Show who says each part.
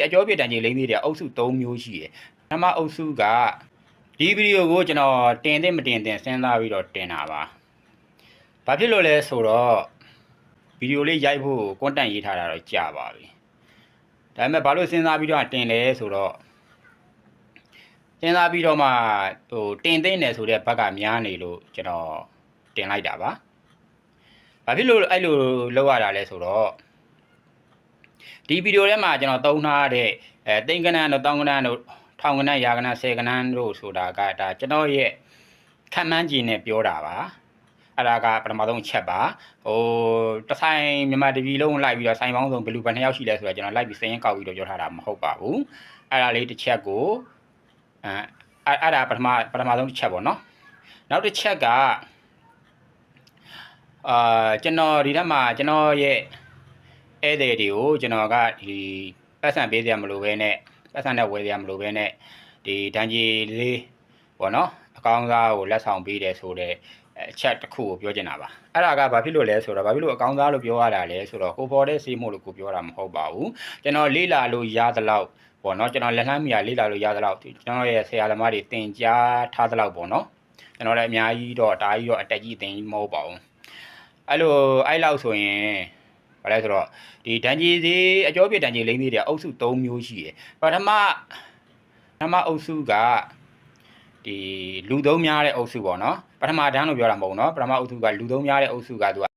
Speaker 1: အကျော်ပြတန်ကြီးလိမ့်သေးတယ်အုပ်စု3မျိုးရှိတယ်ပထမအုပ်စုကဒီဗီဒီယိုကိုကျွန်တော်တင်သင့်မတင်သင့်စဉ်းစားပြီးတော့တင်တာပါဘာဖြစ်လို့လဲဆိုတော့ဗီဒီယိုလေးရိုက်ဖို့ content ရေးထားတာတော့ကြာပါပြီဒါပေမဲ့ဘာလို့စဉ်းစားပြီးတော့တင်လဲဆိုတော့စဉ်းစားပြီးတော့မှတင်သိမ့်တယ်ဆိုတဲ့ဘက်ကများနေလို့ကျွန်တော်တင်လိုက်တာပါဘာဖြစ်လို့အဲ့လိုလောက်ရတာလဲဆိုတော့ဒီဗီဒီယိုထဲမှာကျွန်တော်သုံးထားတဲ့သိန်းကနန်းတို့တောင်းကနန်းတို့ထောင်ကနန်းရာကနန်းဆယ်ကနန်းတို့ဆိုတာကဒါကျွန်တော်ရဲ့ခံမှန်းကြည့်နဲ့ပြောတာပါအဲ့ဒါကပထမဆုံးချက်ပါတဆိုင်မြန်မာတပြည်လုံးလိုက်ပြီးတော့ဆိုင်ပေါင်းစုံဘယ်လူဘယ်နှစ်ယောက်ရှိလဲဆိုတော့ကျွန်တော်လိုက်ပြီးစရင်ကောက်ပြီးတော့ပြောထားတာမဟုတ်ပါဘူးအဲ့ဒါလေးတစ်ချက်ကိုအဲ့ဒါပထမဆုံးတစ်ချက်ပေါ့နော်နောက်တစ်ချက်ကကျွန်တော်ဒီထက်မှာကျွန်တော်ရဲ့ဧည့်သည်တွေကိုကျွန်တော်ကဒီပတ်စံပေးစရာမလိုဘဲနဲ့ပတ်စံနဲ့ဝယ်စရာမလိုဘဲနဲ့ဒီဒန်ကြီးလေးပေါ့နော်အကောင်းစားကိုလက်ဆောင်ပေးတယ်ဆိုတဲ့အချက်တစ်ခုကိုပြောချင်တာပါအဲ့ဒါကဘာဖြစ်လို့လဲဆိုတော့ဘာဖြစ်လို့အကောင်းစားလို့ပြောရတာလဲဆိုတော့ကိုပေါ်တဲ့စေးမို့လို့ကိုပြောတာမဟုတ်ပါဘူးကျွန်တော်လေးလာလို့ရသလောက်ပေါ့နော်ကျွန်တော်လက်လှမ်းမီယာလေးလာလို့ရသလောက်ကျွန်တော်ရဲ့ဆရာသမားတွေတင်ကြားထားသလောက်ပေါ့နော်ကျွန်တော်လည်းအများကြီးတော့ဒါကြီးတော့အတက်ကြီးတင်မဟုတ်ပါဘူးအဲ့လောက်ဆိုရင်ဘာလဲဆိုတော့ဒီဒန်ကြီးသေးအကျော်ပြဒန်ကြီးလိမ့်သေးတယ်အုပ်စု3မျိုးရှိတယ်ပထမအုပ်စုကဒီလူသုံးများတဲ့အုပ်စုပေါ့နော်ပထမတန်းလို့ပြောတာမဟုတ်ဘူးเนาะပထမအုပ်စုကလူသုံးများတဲ့အုပ်စုကသူက